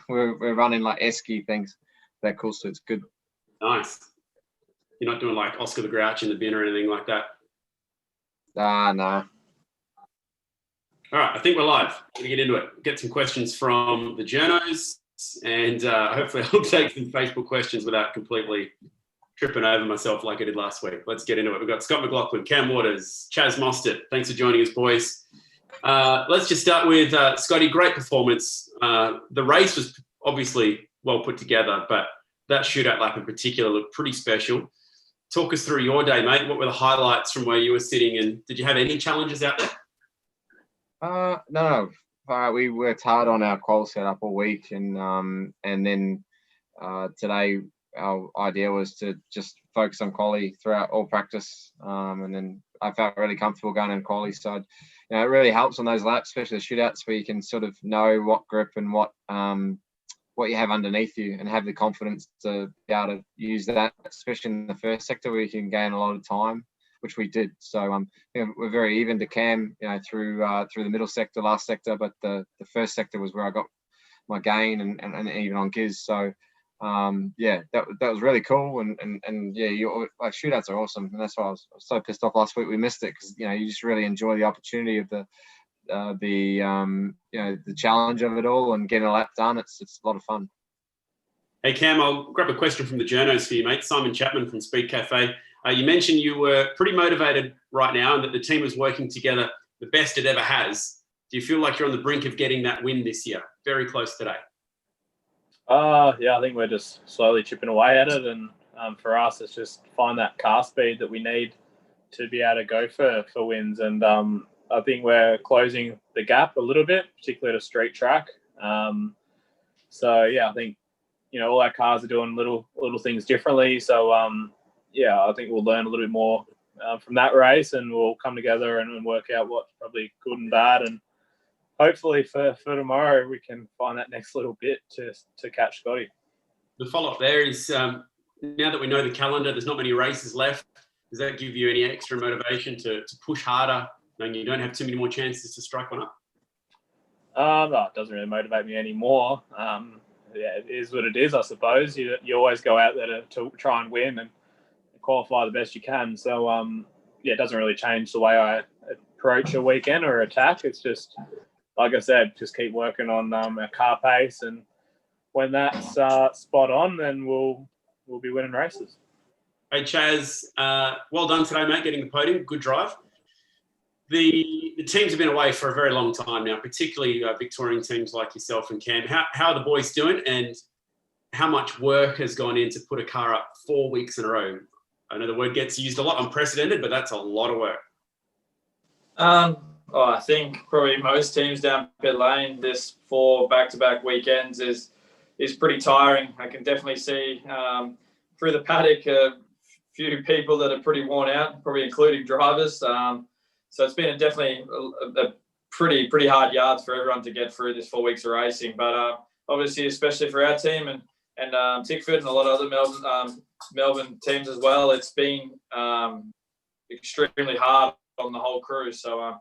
we're running like esky things. They're cool, so it's good. Nice. You're not doing like Oscar the Grouch in the bin or anything like that? Nah. All right, I think we're live. We're going to get into it. Get some questions from the journos, and hopefully I'll take some Facebook questions without completely tripping over myself like I did last week. Let's get into it. We've got Scott McLaughlin, Cam Waters, Chaz Mostert. Thanks for joining us, boys. Let's just start with Scotty. Great performance. The race was obviously well put together, but that shootout lap in particular looked pretty special. Talk us through your day, mate. What were the highlights from where you were sitting, and did you have any challenges out there? No. We worked hard on our qual setup all week, and then today our idea was to just focus on quali throughout all practice, and then I felt really comfortable going in quali. So, it really helps on those laps, especially the shootouts, where you can sort of know what grip and what you have underneath you, and have the confidence to be able to use that, especially in the first sector where you can gain a lot of time, which we did. So we're very even to Cam, through the middle sector, last sector, but the first sector was where I got my gain, and even on Giz. So that was really cool, and like shootouts are awesome, and that's why I was so pissed off last week we missed it, because you just really enjoy the opportunity of the challenge of it all and getting a lap done. It's a lot of fun. Hey Cam, I'll grab a question from the journos for you, mate. Simon Chapman from Speed Cafe. You mentioned you were pretty motivated right now, and that the team is working together the best it ever has. Do you feel like you're on the brink of getting that win this year? Very close today. I think we're just slowly chipping away at it, and for us, it's just find that car speed that we need to be able to go for wins. And I think we're closing the gap a little bit, particularly at a street track. I think all our cars are doing little things differently. So I think we'll learn a little bit more from that race, and we'll come together and work out what's probably good and bad, and hopefully for tomorrow we can find that next little bit to catch Scotty. The follow-up there is, now that we know the calendar, there's not many races left. Does that give you any extra motivation to push harder, knowing you don't have too many more chances to strike one up? No, it doesn't really motivate me anymore. It is what it is, I suppose. You always go out there to try and win and qualify the best you can. So, it doesn't really change the way I approach a weekend or attack. It's just, like I said, just keep working on our car pace, and when that's spot on, then we'll be winning races. Hey Chaz, well done today, mate, getting the podium. Good drive. The teams have been away for a very long time now, particularly Victorian teams like yourself and Cam. How are the boys doing, and how much work has gone in to put a car up 4 weeks in a row? I know the word gets used a lot, unprecedented, but that's a lot of work. I think probably most teams down pit lane, this 4 back-to-back weekends is pretty tiring. I can definitely see through the paddock a few people that are pretty worn out, probably including drivers. So it's been definitely a pretty hard yards for everyone to get through this 4 weeks of racing. But obviously, especially for our team and Tickford and a lot of other Melbourne teams as well, it's been extremely hard on the whole crew. So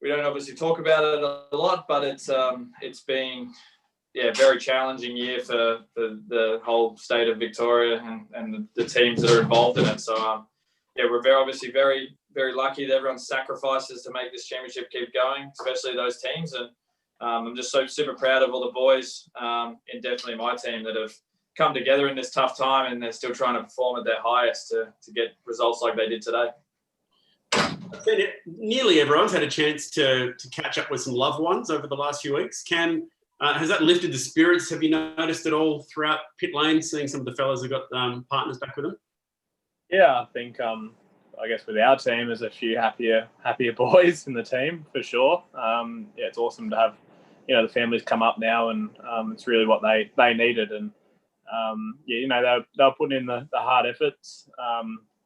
we don't obviously talk about it a lot, but it's been very challenging year for the whole state of Victoria and the teams that are involved in it. So we're very very lucky that everyone sacrifices to make this championship keep going, especially those teams. And I'm just so super proud of all the boys and definitely my team that have come together in this tough time, and they're still trying to perform at their highest to get results like they did today. Nearly everyone's had a chance to catch up with some loved ones over the last few weeks. Cam, has that lifted the spirits? Have you noticed it all throughout pit lane, seeing some of the fellas who got partners back with them? Yeah, I think I guess with our team, there's a few happier boys in the team for sure. It's awesome to have the families come up now, and it's really what they needed. And they're putting in the hard efforts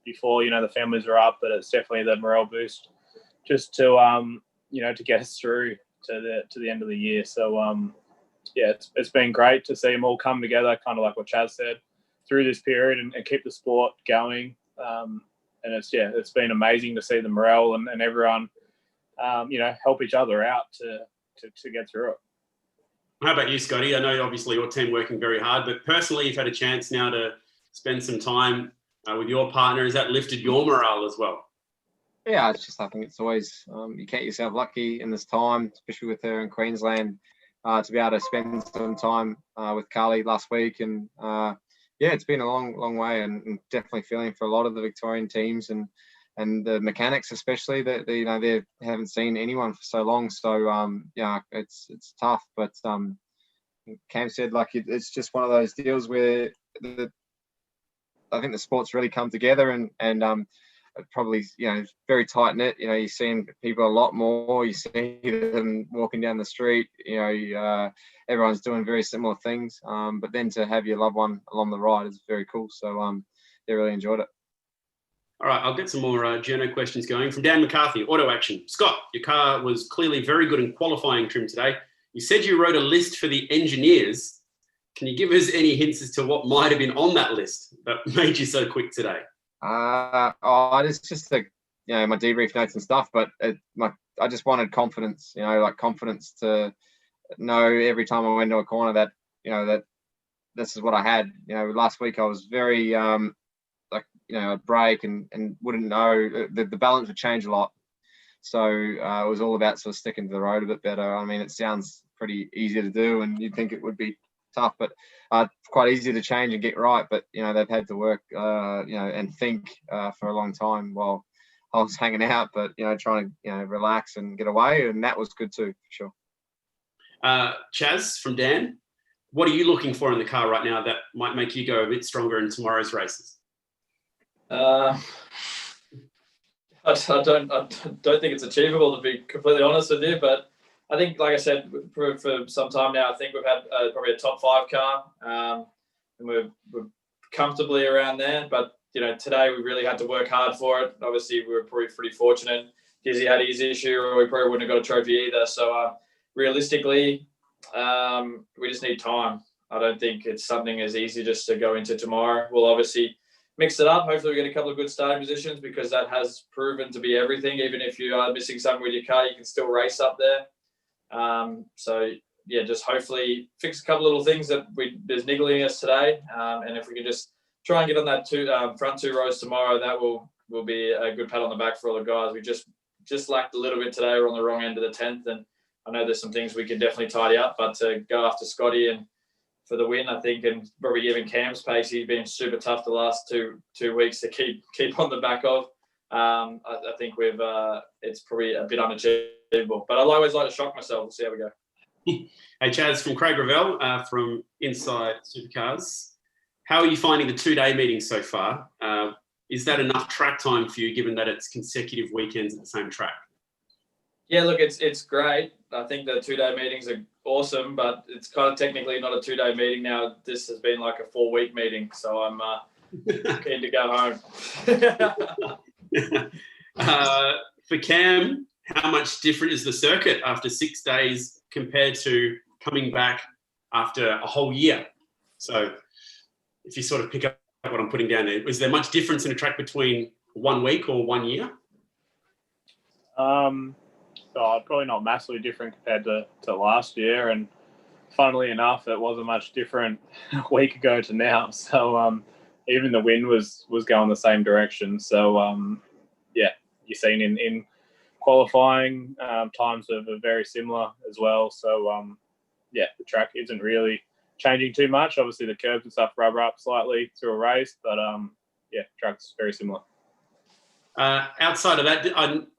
before the families are up, but it's definitely the morale boost just to to get us through to the end of the year. So it's been great to see them all come together, kind of like what Chaz said, through this period and keep the sport going. And it's been amazing to see the morale and everyone help each other out to get through it. How about you, Scotty? I know obviously your team working very hard, but personally, you've had a chance now to spend some time with your partner. Has that lifted your morale as well? Yeah, it's just, I think it's always, you count yourself lucky in this time, especially with her in Queensland, to be able to spend some time with Carly last week. And yeah, it's been a long way, and definitely feeling for a lot of the Victorian teams and the mechanics, especially that they haven't seen anyone for so long. So yeah, it's tough. But Cam said, like, it's just one of those deals where I think the sports really come together, and probably, very tight knit. You're seeing people a lot more. You see them walking down the street. Everyone's doing very similar things. But then to have your loved one along the ride is very cool. So they really enjoyed it. All right, I'll get some more journo questions going. From Dan McCarthy, Auto Action. Scott, your car was clearly very good in qualifying trim today. You said you wrote a list for the engineers. Can you give us any hints as to what might have been on that list that made you so quick today? It's just my debrief notes and stuff, but I just wanted confidence, confidence to know every time I went to a corner that, that this is what I had. Last week I was very, I'd brake and wouldn't know, the balance would change a lot. So it was all about sort of sticking to the road a bit better. I mean, it sounds pretty easy to do, and you'd think it would be tough, but quite easy to change and get right. But they've had to work and think for a long time while I was hanging out, but trying to relax and get away, and that was good too, for sure. Chaz from Dan, what are you looking for in the car right now that might make you go a bit stronger in tomorrow's races? I don't think it's achievable, to be completely honest with you, but I think, like I said, for some time now, I think we've had probably a top 5 car, and we're comfortably around there. But today we really had to work hard for it. Obviously, we were probably pretty fortunate. Dizzy had his issue, or we probably wouldn't have got a trophy either. So realistically, we just need time. I don't think it's something as easy just to go into tomorrow. We'll obviously mix it up. Hopefully we get a couple of good starting positions, because that has proven to be everything. Even if you are missing something with your car, you can still race up there. So yeah, just hopefully fix a couple little things that there's niggling us today. And if we can just try and get on that front 2 rows tomorrow, that will be a good pat on the back for all the guys. We just lacked a little bit today. We're on the wrong end of the 10th, and I know there's some things we can definitely tidy up, but to go after Scotty and for the win, I think, and probably even Cam's pace, he's been super tough the last two weeks to keep on the back of. I think it's probably a bit unachievable, but I always like to shock myself. We'll see how we go. Hey, Chaz from Craig Ravel from Inside Supercars. How are you finding the 2-day meetings so far? Is that enough track time for you, given that it's consecutive weekends at the same track? Yeah, look, it's great. I think the 2-day meetings are awesome, but it's kind of technically not a 2-day meeting now. This has been like a 4-week meeting, so I'm keen to go home. For Cam, how much different is the circuit after 6 days compared to coming back after a whole year? So if you sort of pick up what I'm putting down there, is there much difference in a track between 1 week or 1 year? Probably not massively different compared to last year. And funnily enough, it wasn't much different a week ago to now. So even the wind was going the same direction. So yeah, you've seen in qualifying, times are very similar as well. So yeah, the track isn't really changing too much. Obviously the curbs and stuff rubber up slightly through a race, but yeah, track's very similar. Outside of that,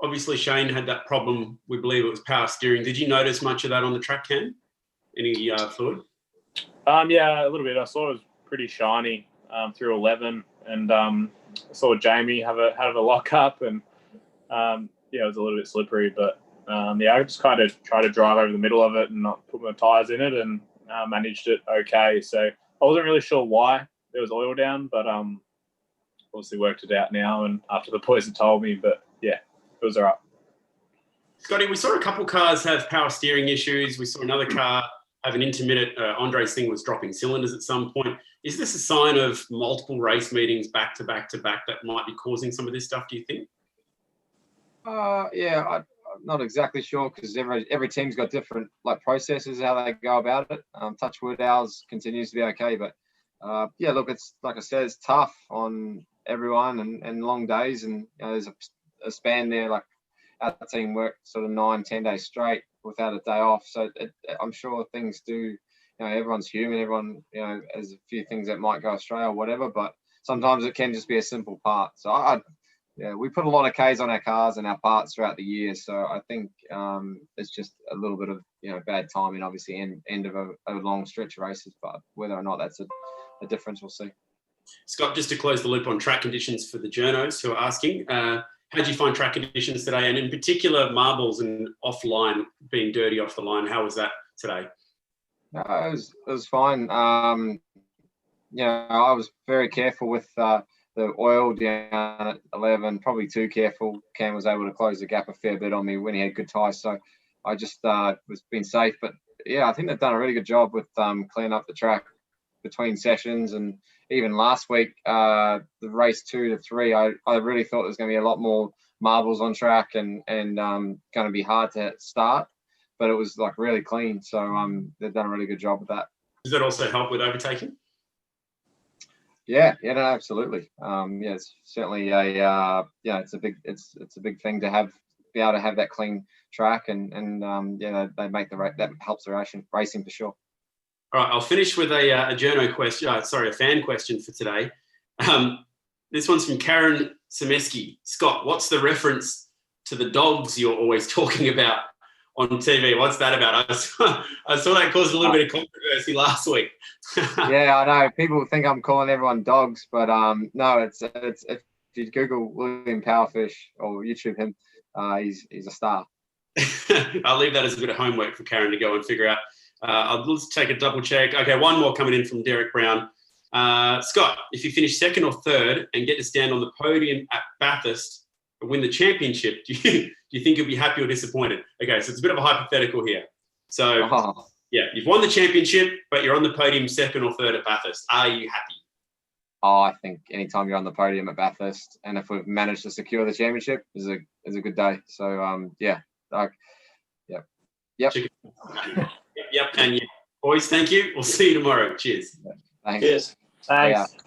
obviously Shane had that problem. We believe it was power steering. Did you notice much of that on the track, Cam? Any fluid? Yeah, a little bit. I saw it was pretty shiny through 11, and I saw Jamie have a lock up, and yeah, it was a little bit slippery. But yeah, I just kind of tried to drive over the middle of it and not put my tyres in it, and managed it okay. So I wasn't really sure why there was oil down, but obviously worked it out now, and after the boys had told me, but yeah, it was all right. Scotty, we saw a couple cars have power steering issues. We saw another car have an intermittent, Andre's thing was dropping cylinders at some point. Is this a sign of multiple race meetings back to back to back that might be causing some of this stuff, do you think? Yeah, not exactly sure because every team's got different like processes how they go about it. Touch wood, ours continues to be okay, but yeah, look, it's like I said, it's tough on everyone and long days, and there's a span there. Like our team worked sort of 9-10 days straight without a day off, so I'm sure things do. Everyone's human. Everyone has a few things that might go astray or whatever, but sometimes it can just be a simple part. So we put a lot of Ks on our cars and our parts throughout the year. So I think it's just a little bit of bad timing, obviously, end of a long stretch of races. But whether or not that's a difference, we'll see. Scott, just to close the loop on track conditions for the journos who are asking, how did you find track conditions today? And in particular, marbles and offline, being dirty off the line, how was that today? No, it was fine. I was very careful with the oil down at 11, probably too careful. Cam was able to close the gap a fair bit on me when he had good tyres, so I just was being safe. But yeah, I think they've done a really good job with cleaning up the track between sessions, and even last week, the race 2 to 3, I really thought there was going to be a lot more marbles on track and going to be hard to start, but it was like really clean. So they've done a really good job with that. Does that also help with overtaking? Yeah, no, absolutely. It's certainly it's a big thing to be able to have that clean track, and they make that helps the racing for sure. All right, I'll finish with a journo question. A fan question for today. This one's from Karen Semeski. Scott, what's the reference to the dogs you're always talking about on TV? What's that about? I saw that caused a little bit of controversy last week. Yeah, I know. People think I'm calling everyone dogs, but no, it's if you Google William Powerfish or YouTube him, he's a star. I'll leave that as a bit of homework for Karen to go and figure out. I'll just take a double check. Okay, one more coming in from Derek Brown. Scott, if you finish second or third and get to stand on the podium at Bathurst and win the championship, do you think you'll be happy or disappointed? Okay, so it's a bit of a hypothetical here. So, yeah, you've won the championship, but you're on the podium second or third at Bathurst. Are you happy? I think anytime you're on the podium at Bathurst, and if we've managed to secure the championship, is a good day. So, Yep. Yep. And boys, thank you. We'll see you tomorrow. Cheers. Thanks. Cheers. Thanks. Yeah.